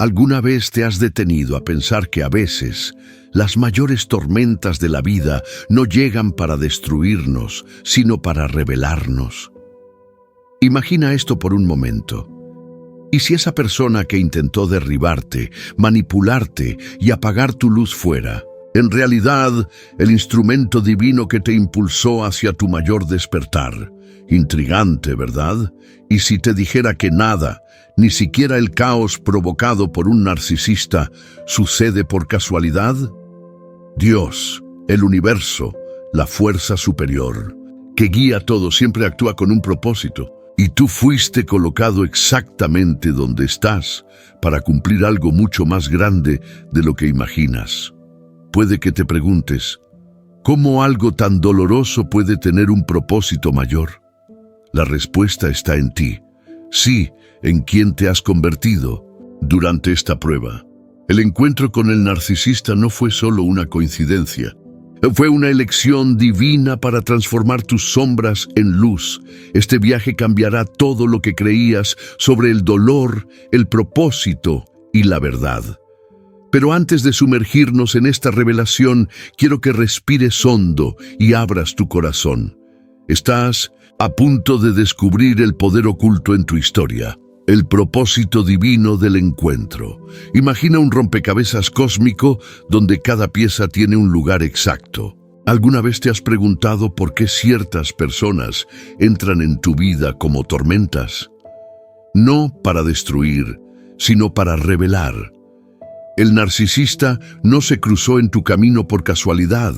¿Alguna vez te has detenido a pensar que a veces las mayores tormentas de la vida no llegan para destruirnos, sino para revelarnos? Imagina esto por un momento. ¿Y si esa persona que intentó derribarte, manipularte y apagar tu luz fuera, en realidad, el instrumento divino que te impulsó hacia tu mayor despertar? Intrigante, ¿verdad? ¿Y si te dijera que nada, ni siquiera el caos provocado por un narcisista, sucede por casualidad? Dios, el universo, la fuerza superior, que guía todo, siempre actúa con un propósito. Y tú fuiste colocado exactamente donde estás para cumplir algo mucho más grande de lo que imaginas. Puede que te preguntes, ¿cómo algo tan doloroso puede tener un propósito mayor? La respuesta está en ti. Sí, en quién te has convertido durante esta prueba. El encuentro con el narcisista no fue solo una coincidencia. Fue una elección divina para transformar tus sombras en luz. Este viaje cambiará todo lo que creías sobre el dolor, el propósito y la verdad. Pero antes de sumergirnos en esta revelación, quiero que respires hondo y abras tu corazón. Estás a punto de descubrir el poder oculto en tu historia, el propósito divino del encuentro. Imagina un rompecabezas cósmico donde cada pieza tiene un lugar exacto. ¿Alguna vez te has preguntado por qué ciertas personas entran en tu vida como tormentas? No para destruir, sino para revelar. El narcisista no se cruzó en tu camino por casualidad.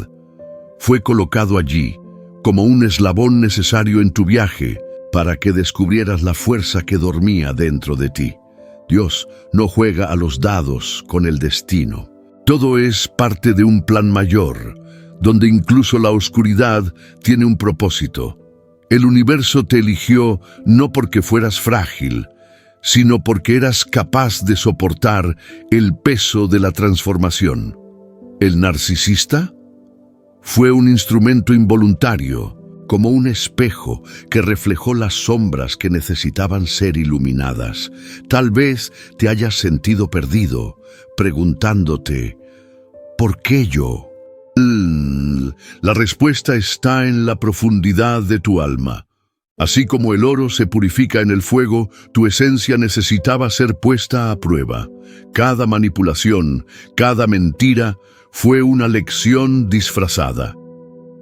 Fue colocado allí, como un eslabón necesario en tu viaje, para que descubrieras la fuerza que dormía dentro de ti. Dios no juega a los dados con el destino. Todo es parte de un plan mayor, donde incluso la oscuridad tiene un propósito. El universo te eligió no porque fueras frágil, sino porque eras capaz de soportar el peso de la transformación. ¿El narcisista? Fue un instrumento involuntario, como un espejo que reflejó las sombras que necesitaban ser iluminadas. Tal vez te hayas sentido perdido, preguntándote, ¿por qué yo? La respuesta está en la profundidad de tu alma. Así como el oro se purifica en el fuego, tu esencia necesitaba ser puesta a prueba. Cada manipulación, cada mentira, fue una lección disfrazada.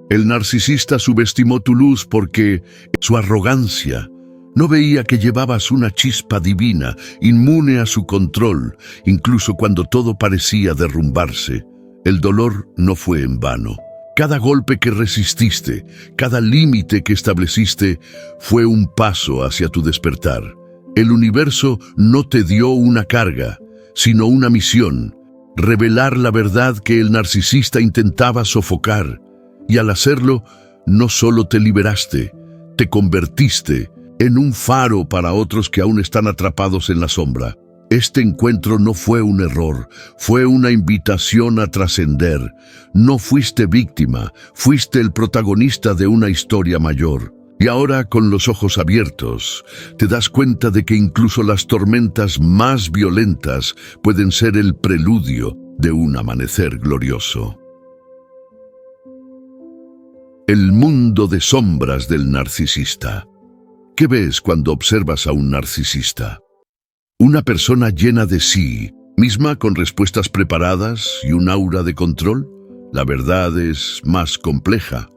El narcisista subestimó tu luz porque su arrogancia no veía que llevabas una chispa divina, inmune a su control, incluso cuando todo parecía derrumbarse. El dolor no fue en vano. Cada golpe que resististe, cada límite que estableciste, fue un paso hacia tu despertar. El universo no te dio una carga, sino una misión: revelar la verdad que el narcisista intentaba sofocar. Y al hacerlo, no solo te liberaste, te convertiste en un faro para otros que aún están atrapados en la sombra. Este encuentro no fue un error, fue una invitación a trascender. No fuiste víctima, fuiste el protagonista de una historia mayor. Y ahora, con los ojos abiertos, te das cuenta de que incluso las tormentas más violentas pueden ser el preludio de un amanecer glorioso. El mundo de sombras del narcisista. ¿Qué ves cuando observas a un narcisista? Una persona llena de sí misma, con respuestas preparadas y un aura de control. La verdad es más compleja.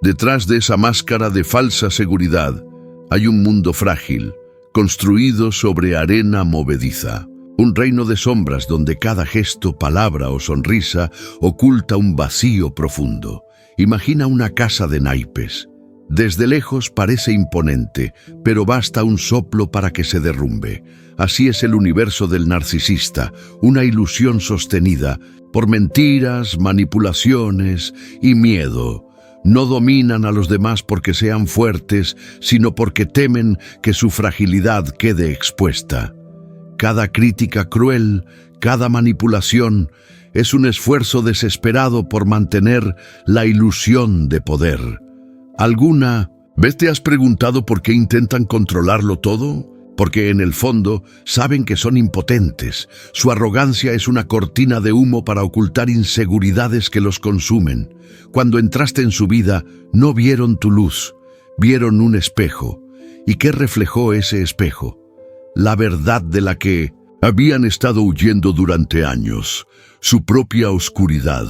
Detrás de esa máscara de falsa seguridad hay un mundo frágil, construido sobre arena movediza. Un reino de sombras donde cada gesto, palabra o sonrisa oculta un vacío profundo. Imagina una casa de naipes. Desde lejos parece imponente, pero basta un soplo para que se derrumbe. Así es el universo del narcisista, una ilusión sostenida por mentiras, manipulaciones y miedo. No dominan a los demás porque sean fuertes, sino porque temen que su fragilidad quede expuesta. Cada crítica cruel, cada manipulación, es un esfuerzo desesperado por mantener la ilusión de poder. ¿Alguna vez te has preguntado por qué intentan controlarlo todo? porque en el fondo saben que son impotentes. Su arrogancia es una cortina de humo para ocultar inseguridades que los consumen. Cuando entraste en su vida, no vieron tu luz, vieron un espejo. ¿Y qué reflejó ese espejo? La verdad de la que habían estado huyendo durante años, su propia oscuridad.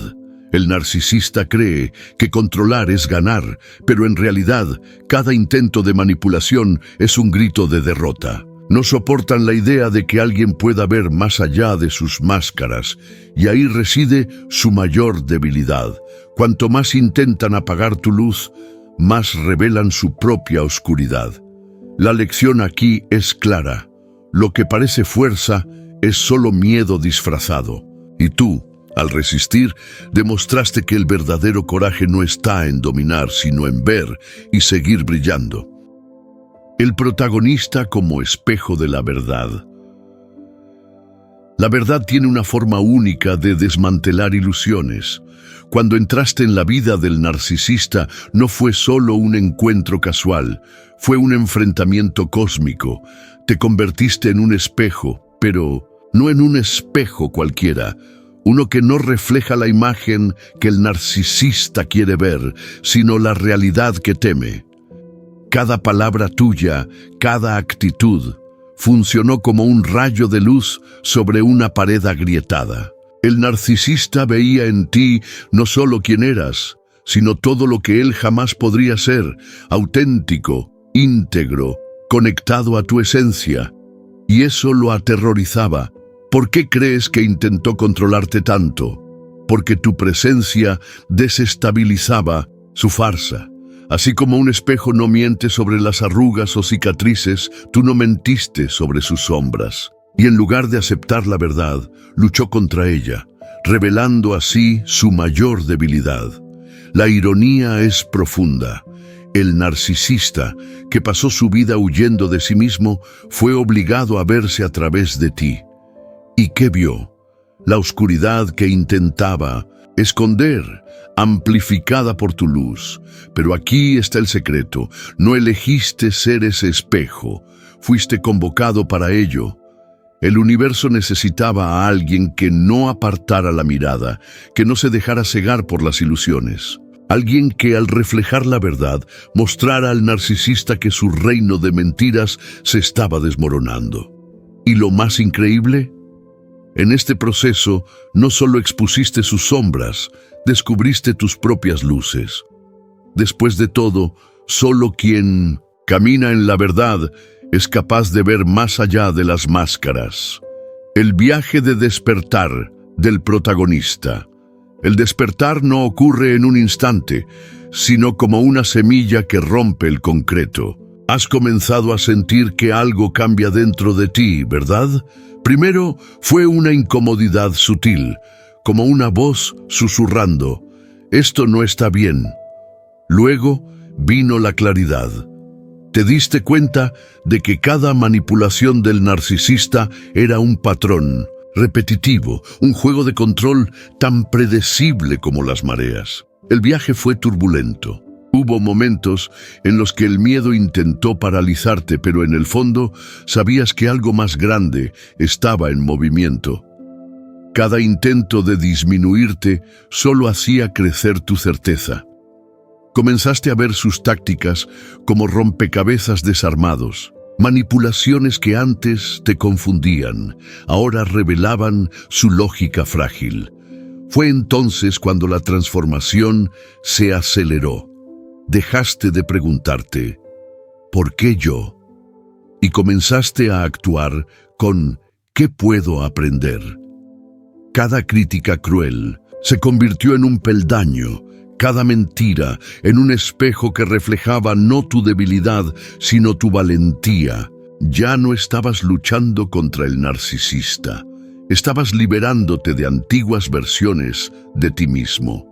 El narcisista cree que controlar es ganar, pero en realidad, cada intento de manipulación es un grito de derrota. No soportan la idea de que alguien pueda ver más allá de sus máscaras, y ahí reside su mayor debilidad. Cuanto más intentan apagar tu luz, más revelan su propia oscuridad. La lección aquí es clara. Lo que parece fuerza es solo miedo disfrazado. Y tú, al resistir, demostraste que el verdadero coraje no está en dominar, sino en ver y seguir brillando. El protagonista como espejo de la verdad. La verdad tiene una forma única de desmantelar ilusiones. Cuando entraste en la vida del narcisista, no fue solo un encuentro casual, fue un enfrentamiento cósmico. Te convertiste en un espejo, pero no en un espejo cualquiera, uno que no refleja la imagen que el narcisista quiere ver, sino la realidad que teme. Cada palabra tuya, cada actitud, funcionó como un rayo de luz sobre una pared agrietada. El narcisista veía en ti no solo quién eras, sino todo lo que él jamás podría ser, auténtico, íntegro, conectado a tu esencia. Y eso lo aterrorizaba. ¿Por qué crees que intentó controlarte tanto? Porque tu presencia desestabilizaba su farsa. Así como un espejo no miente sobre las arrugas o cicatrices, tú no mentiste sobre sus sombras. Y en lugar de aceptar la verdad, luchó contra ella, revelando así su mayor debilidad. La ironía es profunda. El narcisista, que pasó su vida huyendo de sí mismo, fue obligado a verse a través de ti. ¿Y qué vio? La oscuridad que intentaba esconder, amplificada por tu luz. Pero aquí está el secreto. No elegiste ser ese espejo. Fuiste convocado para ello. El universo necesitaba a alguien que no apartara la mirada, que no se dejara cegar por las ilusiones. Alguien que al reflejar la verdad mostrara al narcisista que su reino de mentiras se estaba desmoronando. ¿Y lo más increíble? En este proceso no solo expusiste sus sombras, descubriste tus propias luces. Después de todo, solo quien camina en la verdad es capaz de ver más allá de las máscaras. El viaje de despertar del protagonista. El despertar no ocurre en un instante, sino como una semilla que rompe el concreto. Has comenzado a sentir que algo cambia dentro de ti, ¿verdad? Primero fue una incomodidad sutil, como una voz susurrando, «Esto no está bien». Luego vino la claridad. Te diste cuenta de que cada manipulación del narcisista era un patrón repetitivo, un juego de control tan predecible como las mareas. El viaje fue turbulento. Hubo momentos en los que el miedo intentó paralizarte, pero en el fondo sabías que algo más grande estaba en movimiento. Cada intento de disminuirte solo hacía crecer tu certeza. Comenzaste a ver sus tácticas como rompecabezas desarmados. Manipulaciones que antes te confundían, ahora revelaban su lógica frágil. Fue entonces cuando la transformación se aceleró. Dejaste de preguntarte, ¿por qué yo? Y comenzaste a actuar con ¿qué puedo aprender? Cada crítica cruel se convirtió en un peldaño, cada mentira en un espejo que reflejaba no tu debilidad, sino tu valentía. Ya no estabas luchando contra el narcisista, estabas liberándote de antiguas versiones de ti mismo.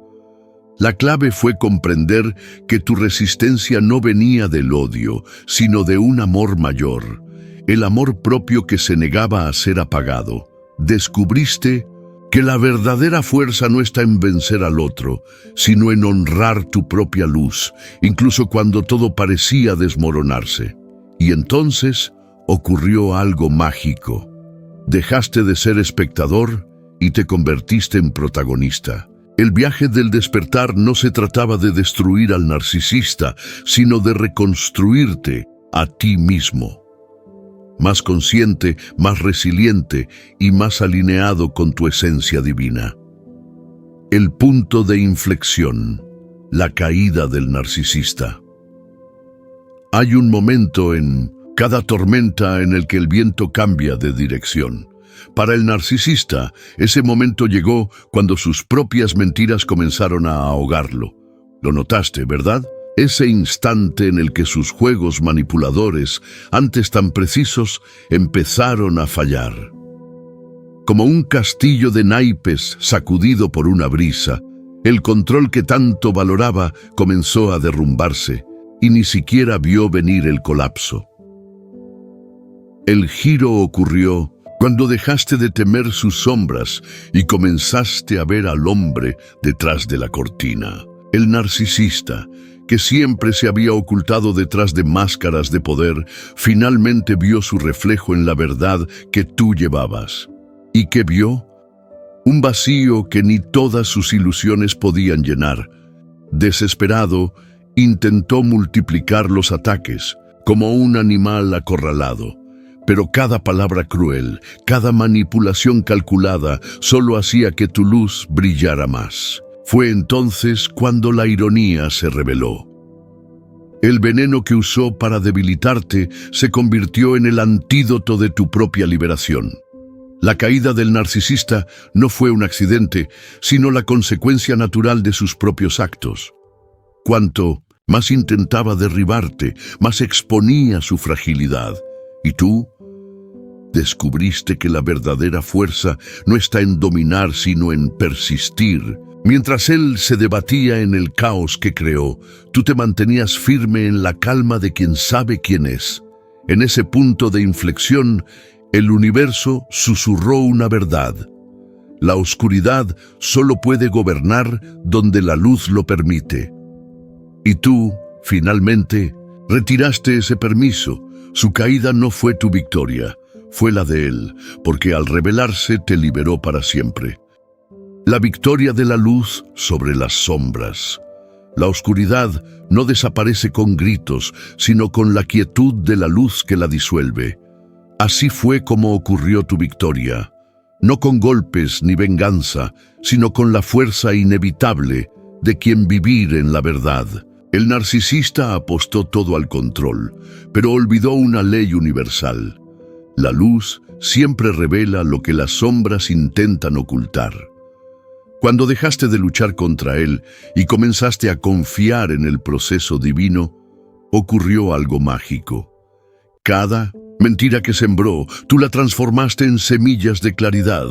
La clave fue comprender que tu resistencia no venía del odio, sino de un amor mayor, el amor propio que se negaba a ser apagado. Descubriste que la verdadera fuerza no está en vencer al otro, sino en honrar tu propia luz, incluso cuando todo parecía desmoronarse. Y entonces ocurrió algo mágico. Dejaste de ser espectador y te convertiste en protagonista. El viaje del despertar no se trataba de destruir al narcisista, sino de reconstruirte a ti mismo. Más consciente, más resiliente y más alineado con tu esencia divina. El punto de inflexión, la caída del narcisista. Hay un momento en cada tormenta en el que el viento cambia de dirección. Para el narcisista, ese momento llegó cuando sus propias mentiras comenzaron a ahogarlo. Lo notaste, ¿verdad? Ese instante en el que sus juegos manipuladores, antes tan precisos, empezaron a fallar. Como un castillo de naipes sacudido por una brisa, el control que tanto valoraba comenzó a derrumbarse y ni siquiera vio venir el colapso. El giro ocurrió cuando dejaste de temer sus sombras y comenzaste a ver al hombre detrás de la cortina. El narcisista, que siempre se había ocultado detrás de máscaras de poder, finalmente vio su reflejo en la verdad que tú llevabas. ¿Y qué vio? Un vacío que ni todas sus ilusiones podían llenar. Desesperado, intentó multiplicar los ataques, como un animal acorralado. Pero cada palabra cruel, cada manipulación calculada, solo hacía que tu luz brillara más. Fue entonces cuando la ironía se reveló. El veneno que usó para debilitarte se convirtió en el antídoto de tu propia liberación. La caída del narcisista no fue un accidente, sino la consecuencia natural de sus propios actos. Cuanto más intentaba derribarte, más exponía su fragilidad. ¿Y tú? Descubriste que la verdadera fuerza no está en dominar, sino en persistir. Mientras él se debatía en el caos que creó, tú te mantenías firme en la calma de quien sabe quién es. En ese punto de inflexión, el universo susurró una verdad. La oscuridad solo puede gobernar donde la luz lo permite. Y tú, finalmente, retiraste ese permiso. Su caída no fue tu victoria, fue la de él, porque al revelarse te liberó para siempre. La victoria de la luz sobre las sombras. La oscuridad no desaparece con gritos, sino con la quietud de la luz que la disuelve. Así fue como ocurrió tu victoria, no con golpes ni venganza, sino con la fuerza inevitable de quien vivir en la verdad. El narcisista apostó todo al control, pero olvidó una ley universal. La luz siempre revela lo que las sombras intentan ocultar. Cuando dejaste de luchar contra él y comenzaste a confiar en el proceso divino, ocurrió algo mágico. Cada mentira que sembró, tú la transformaste en semillas de claridad,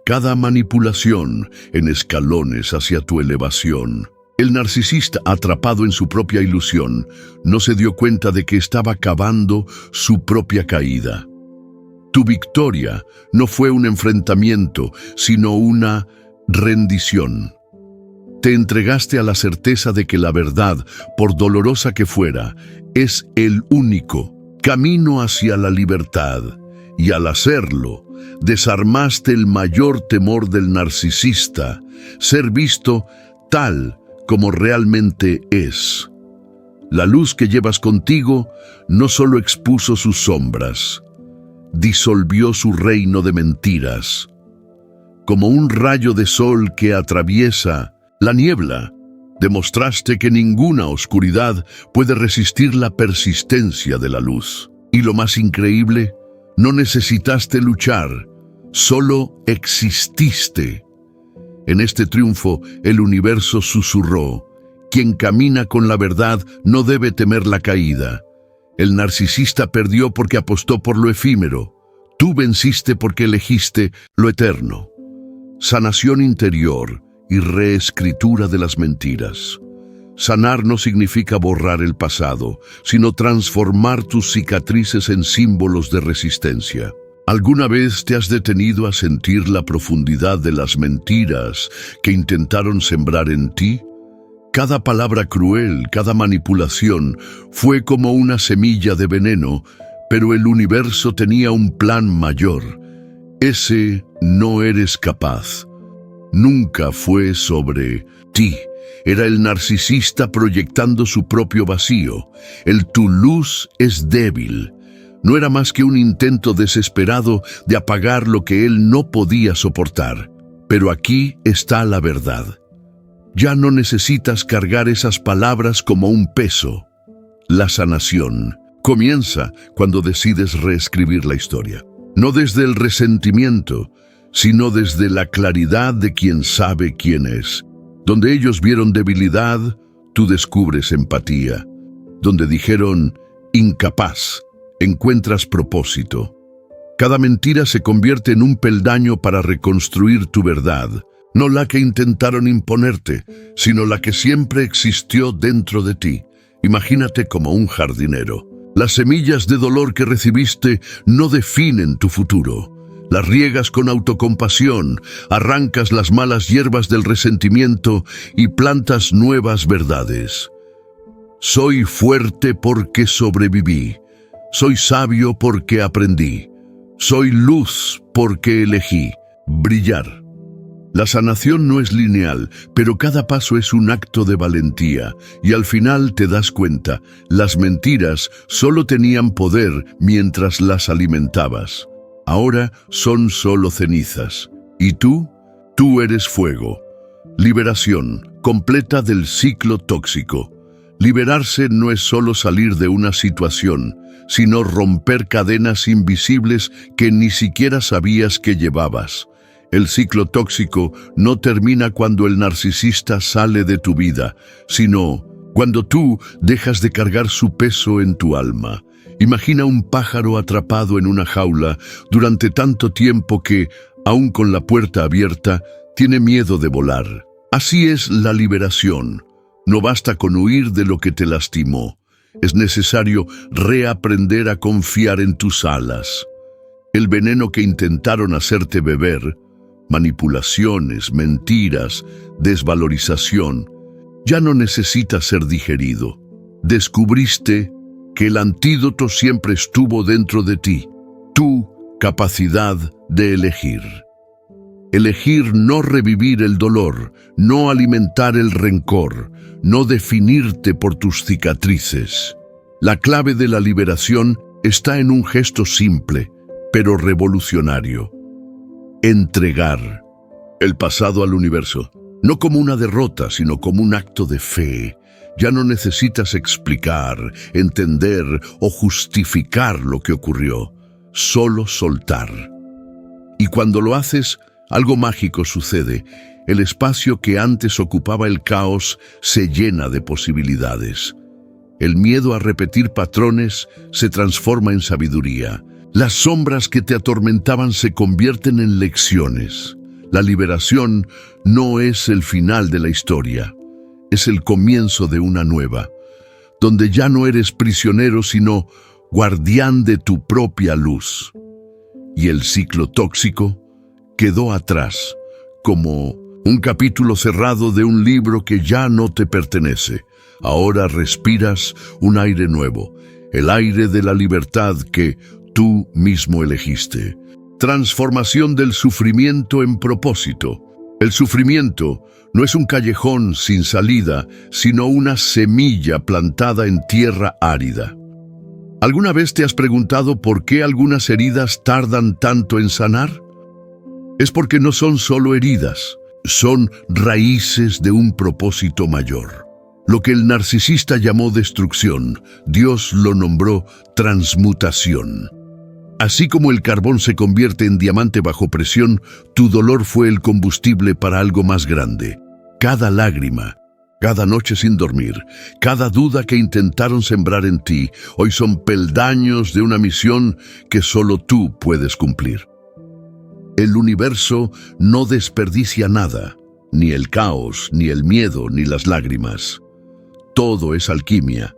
cada manipulación en escalones hacia tu elevación. El narcisista, atrapado en su propia ilusión, no se dio cuenta de que estaba cavando su propia caída. Tu victoria no fue un enfrentamiento, sino una rendición. Te entregaste a la certeza de que la verdad, por dolorosa que fuera, es el único camino hacia la libertad, y al hacerlo, desarmaste el mayor temor del narcisista, ser visto tal como realmente es. La luz que llevas contigo no solo expuso sus sombras, disolvió su reino de mentiras. Como un rayo de sol que atraviesa la niebla, demostraste que ninguna oscuridad puede resistir la persistencia de la luz. Y lo más increíble, no necesitaste luchar, solo exististe. En este triunfo, el universo susurró: quien camina con la verdad no debe temer la caída. El narcisista perdió porque apostó por lo efímero. Tú venciste porque elegiste lo eterno. Sanación interior y reescritura de las mentiras. Sanar no significa borrar el pasado, sino transformar tus cicatrices en símbolos de resistencia. ¿Alguna vez te has detenido a sentir la profundidad de las mentiras que intentaron sembrar en ti? Cada palabra cruel, cada manipulación, fue como una semilla de veneno, Pero el universo tenía un plan mayor. Ese no eres capaz. Nunca fue sobre ti. Era el narcisista proyectando su propio vacío. El tu luz es débil. No era más que un intento desesperado de apagar lo que él no podía soportar. Pero aquí está la verdad. Ya no necesitas cargar esas palabras como un peso. La sanación comienza cuando decides reescribir la historia. No desde el resentimiento, sino desde la claridad de quien sabe quién es. Donde ellos vieron debilidad, tú descubres empatía. Donde dijeron incapaz, encuentras propósito. Cada mentira se convierte en un peldaño para reconstruir tu verdad. No la que intentaron imponerte, sino la que siempre existió dentro de ti. Imagínate como un jardinero. Las semillas de dolor que recibiste no definen tu futuro. Las riegas con autocompasión, arrancas las malas hierbas del resentimiento y plantas nuevas verdades. Soy fuerte porque sobreviví. Soy sabio porque aprendí. Soy luz porque elegí brillar. La sanación no es lineal, pero cada paso es un acto de valentía, y al final te das cuenta, las mentiras solo tenían poder mientras las alimentabas. Ahora son solo cenizas. ¿Y tú? Tú eres fuego. Liberación completa del ciclo tóxico. Liberarse no es solo salir de una situación, sino romper cadenas invisibles que ni siquiera sabías que llevabas. El ciclo tóxico no termina cuando el narcisista sale de tu vida, sino cuando tú dejas de cargar su peso en tu alma. Imagina un pájaro atrapado en una jaula durante tanto tiempo que, aun con la puerta abierta, tiene miedo de volar. Así es la liberación. No basta con huir de lo que te lastimó. Es necesario reaprender a confiar en tus alas. El veneno que intentaron hacerte beber, manipulaciones, mentiras, desvalorización, ya no necesita ser digerido. Descubriste que el antídoto siempre estuvo dentro de ti, tu capacidad de elegir. Elegir no revivir el dolor, no alimentar el rencor, no definirte por tus cicatrices. La clave de la liberación está en un gesto simple, pero revolucionario. Entregar el pasado al universo, no como una derrota, sino como un acto de fe. Ya no necesitas explicar, entender o justificar lo que ocurrió, solo soltar. Y cuando lo haces, algo mágico sucede. El espacio que antes ocupaba el caos se llena de posibilidades. El miedo a repetir patrones se transforma en sabiduría. Las sombras que te atormentaban se convierten en lecciones. La liberación no es el final de la historia, es el comienzo de una nueva, donde ya no eres prisionero sino guardián de tu propia luz. Y el ciclo tóxico quedó atrás, como un capítulo cerrado de un libro que ya no te pertenece. Ahora respiras un aire nuevo, el aire de la libertad que tú mismo elegiste. Transformación del sufrimiento en propósito. El sufrimiento no es un callejón sin salida, sino una semilla plantada en tierra árida. ¿Alguna vez te has preguntado por qué algunas heridas tardan tanto en sanar? Es porque no son solo heridas, son raíces de un propósito mayor. Lo que el narcisista llamó destrucción, Dios lo nombró transmutación. Así como el carbón se convierte en diamante bajo presión, tu dolor fue el combustible para algo más grande. Cada lágrima, cada noche sin dormir, cada duda que intentaron sembrar en ti, hoy son peldaños de una misión que solo tú puedes cumplir. El universo no desperdicia nada, ni el caos, ni el miedo, ni las lágrimas. Todo es alquimia.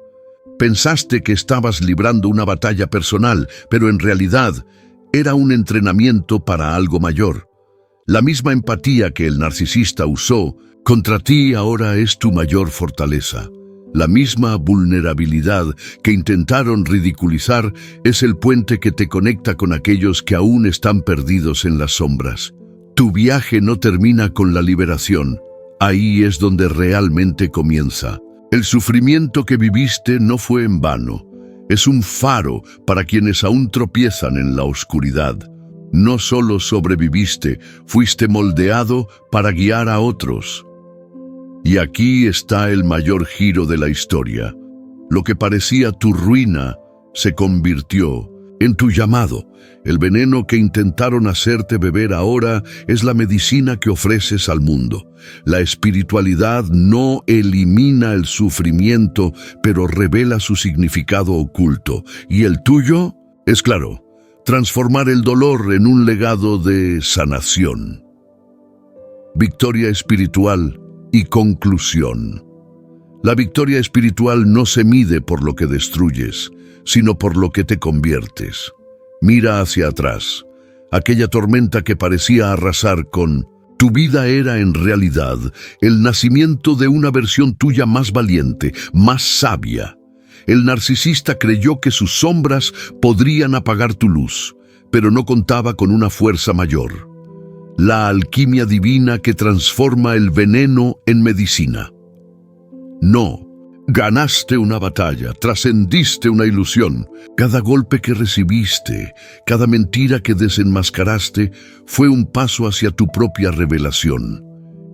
Pensaste que estabas librando una batalla personal, pero en realidad era un entrenamiento para algo mayor. La misma empatía que el narcisista usó contra ti ahora es tu mayor fortaleza. La misma vulnerabilidad que intentaron ridiculizar es el puente que te conecta con aquellos que aún están perdidos en las sombras. Tu viaje no termina con la liberación. Ahí es donde realmente comienza. El sufrimiento que viviste no fue en vano. Es un faro para quienes aún tropiezan en la oscuridad. No solo sobreviviste, fuiste moldeado para guiar a otros. Y aquí está el mayor giro de la historia. Lo que parecía tu ruina se convirtió en tu llamado. El veneno que intentaron hacerte beber ahora es la medicina que ofreces al mundo. La espiritualidad no elimina el sufrimiento, pero revela su significado oculto. ¿Y el tuyo? Es claro, transformar el dolor en un legado de sanación. Victoria espiritual y conclusión. La victoria espiritual no se mide por lo que destruyes, sino por lo que te conviertes. Mira hacia atrás. Aquella tormenta que parecía arrasar con tu vida era en realidad el nacimiento de una versión tuya más valiente, más sabia. El narcisista creyó que sus sombras podrían apagar tu luz, pero no contaba con una fuerza mayor. La alquimia divina que transforma el veneno en medicina. No. Ganaste una batalla, trascendiste una ilusión. Cada golpe que recibiste, cada mentira que desenmascaraste, fue un paso hacia tu propia revelación.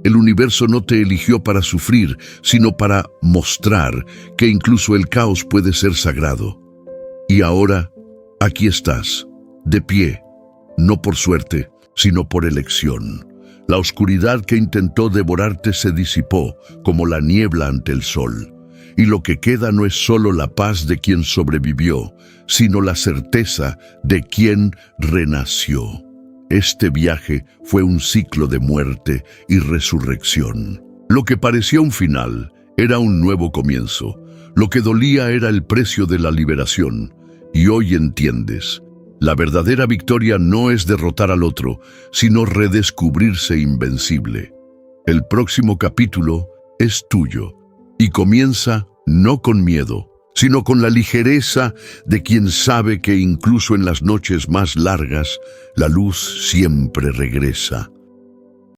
El universo no te eligió para sufrir, sino para mostrar que incluso el caos puede ser sagrado. Y ahora, aquí estás, de pie, no por suerte, sino por elección. La oscuridad que intentó devorarte se disipó, como la niebla ante el sol. Y lo que queda no es solo la paz de quien sobrevivió, sino la certeza de quien renació. Este viaje fue un ciclo de muerte y resurrección. Lo que parecía un final era un nuevo comienzo. Lo que dolía era el precio de la liberación. Y hoy entiendes, la verdadera victoria no es derrotar al otro, sino redescubrirse invencible. El próximo capítulo es tuyo. Y comienza no con miedo, sino con la ligereza de quien sabe que incluso en las noches más largas, la luz siempre regresa.